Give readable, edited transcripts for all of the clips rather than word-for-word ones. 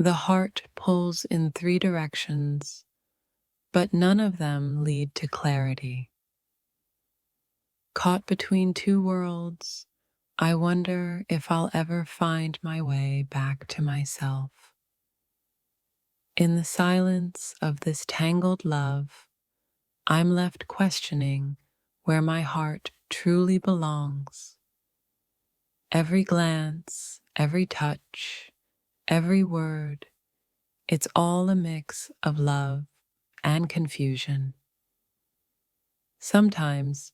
The heart pulls in three directions, but none of them lead to clarity. Caught between two worlds, I wonder if I'll ever find my way back to myself. In the silence of this tangled love, I'm left questioning where my heart truly belongs. Every glance, every touch, every word, it's all a mix of love and confusion. Sometimes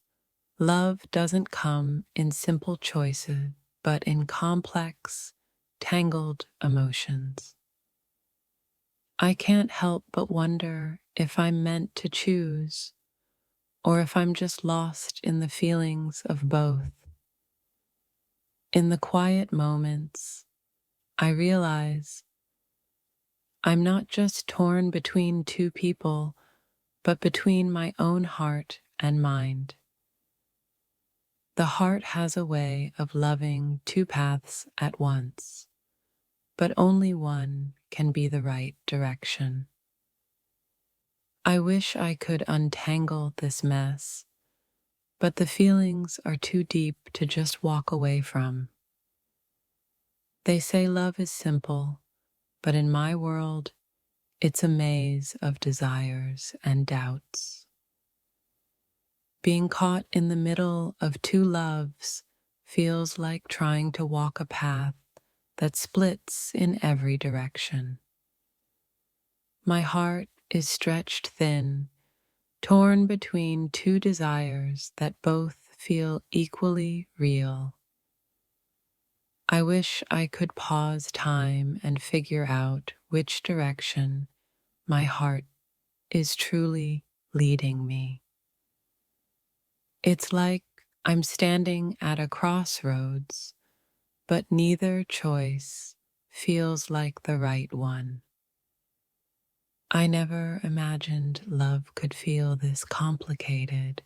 love doesn't come in simple choices, but in complex, tangled emotions. I can't help but wonder if I'm meant to choose, or if I'm just lost in the feelings of both. In the quiet moments, I realize I'm not just torn between two people, but between my own heart and mind. The heart has a way of loving two paths at once, but only one can be the right direction. I wish I could untangle this mess, but the feelings are too deep to just walk away from. They say love is simple, but in my world, it's a maze of desires and doubts. Being caught in the middle of two loves feels like trying to walk a path that splits in every direction. My heart is stretched thin, torn between two desires that both feel equally real. I wish I could pause time and figure out which direction my heart is truly leading me. It's like I'm standing at a crossroads, but neither choice feels like the right one. I never imagined love could feel this complicated,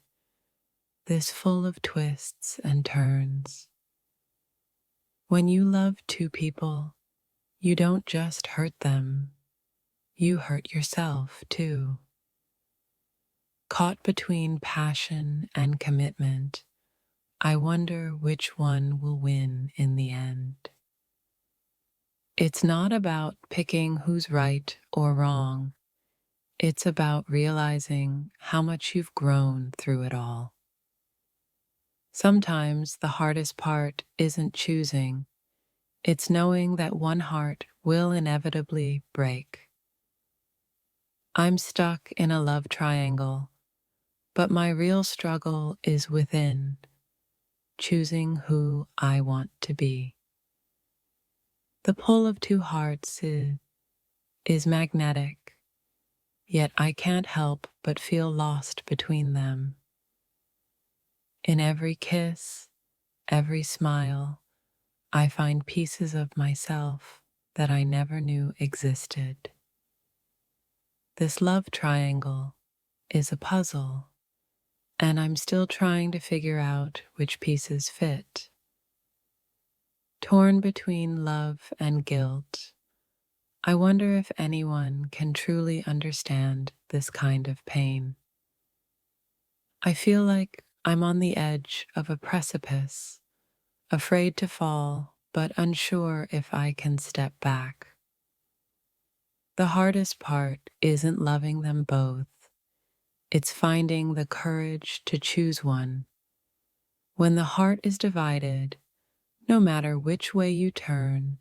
this full of twists and turns. When you love two people, you don't just hurt them, you hurt yourself too. Caught between passion and commitment, I wonder which one will win in the end. It's not about picking who's right or wrong. It's about realizing how much you've grown through it all. Sometimes the hardest part isn't choosing, it's knowing that one heart will inevitably break. I'm stuck in a love triangle, but my real struggle is within, choosing who I want to be. The pull of two hearts is magnetic, yet I can't help but feel lost between them. In every kiss, every smile, I find pieces of myself that I never knew existed. This love triangle is a puzzle, and I'm still trying to figure out which pieces fit. Torn between love and guilt, I wonder if anyone can truly understand this kind of pain. I feel like I'm on the edge of a precipice, afraid to fall, but unsure if I can step back. The hardest part isn't loving them both, it's finding the courage to choose one. When the heart is divided, no matter which way you turn,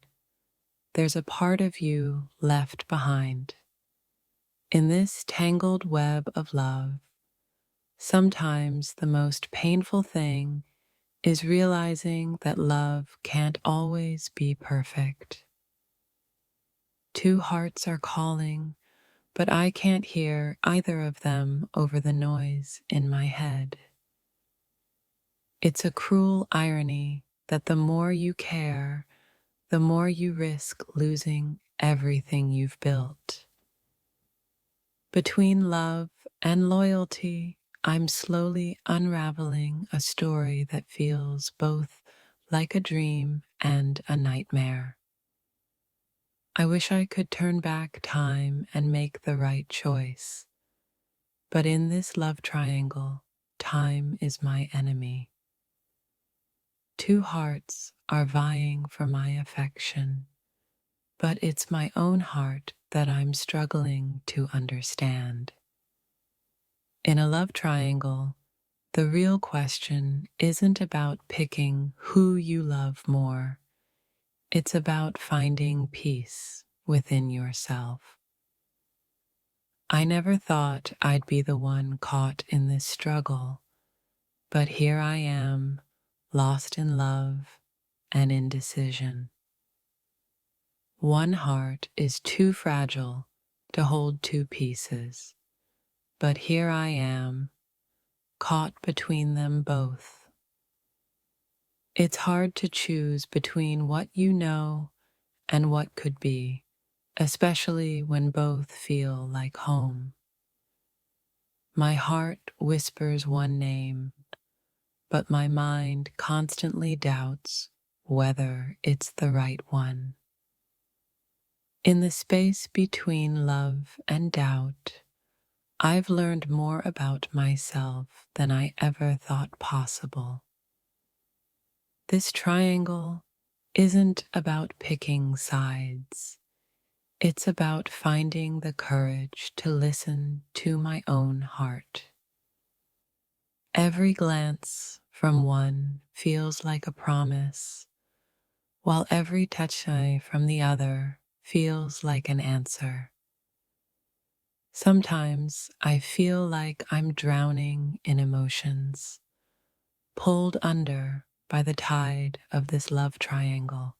there's a part of you left behind. In this tangled web of love, sometimes the most painful thing is realizing that love can't always be perfect. Two hearts are calling, but I can't hear either of them over the noise in my head. It's a cruel irony that the more you care, the more you risk losing everything you've built. Between love and loyalty, I'm slowly unraveling a story that feels both like a dream and a nightmare. I wish I could turn back time and make the right choice. But in this love triangle, time is my enemy. Two hearts are vying for my affection, but it's my own heart that I'm struggling to understand. In a love triangle, the real question isn't about picking who you love more. It's about finding peace within yourself. I never thought I'd be the one caught in this struggle, but here I am, lost in love and indecision. One heart is too fragile to hold two pieces, but here I am, caught between them both. It's hard to choose between what you know and what could be, especially when both feel like home. My heart whispers one name, but my mind constantly doubts whether it's the right one. In the space between love and doubt, I've learned more about myself than I ever thought possible. This triangle isn't about picking sides. It's about finding the courage to listen to my own heart. Every glance from one feels like a promise, while every touch from the other feels like an answer. Sometimes I feel like I'm drowning in emotions, pulled under by the tide of this love triangle.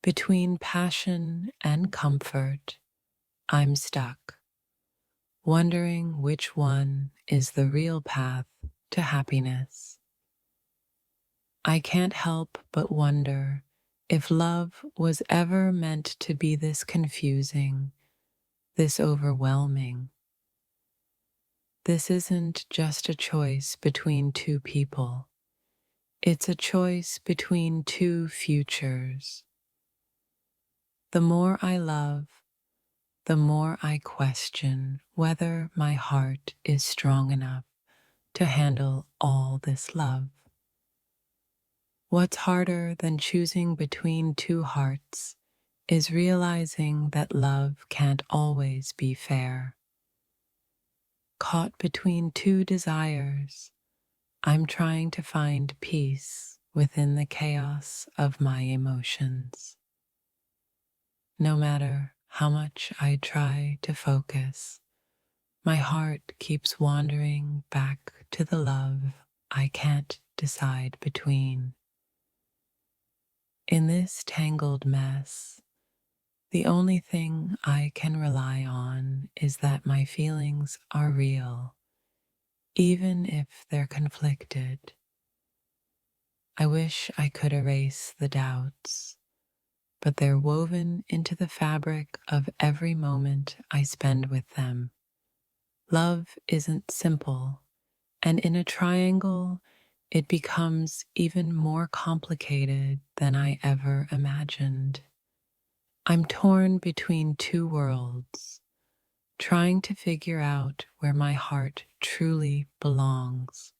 Between passion and comfort, I'm stuck, wondering which one is the real path to happiness. I can't help but wonder if love was ever meant to be this confusing, this overwhelming. This isn't just a choice between two people. It's a choice between two futures. The more I love, the more I question whether my heart is strong enough to handle all this love. What's harder than choosing between two hearts is realizing that love can't always be fair. Caught between two desires, I'm trying to find peace within the chaos of my emotions. No matter how much I try to focus, my heart keeps wandering back to the love I can't decide between. In this tangled mess, the only thing I can rely on is that my feelings are real, even if they're conflicted. I wish I could erase the doubts, but they're woven into the fabric of every moment I spend with them. Love isn't simple, and in a triangle, it becomes even more complicated than I ever imagined. I'm torn between two worlds, trying to figure out where my heart truly belongs.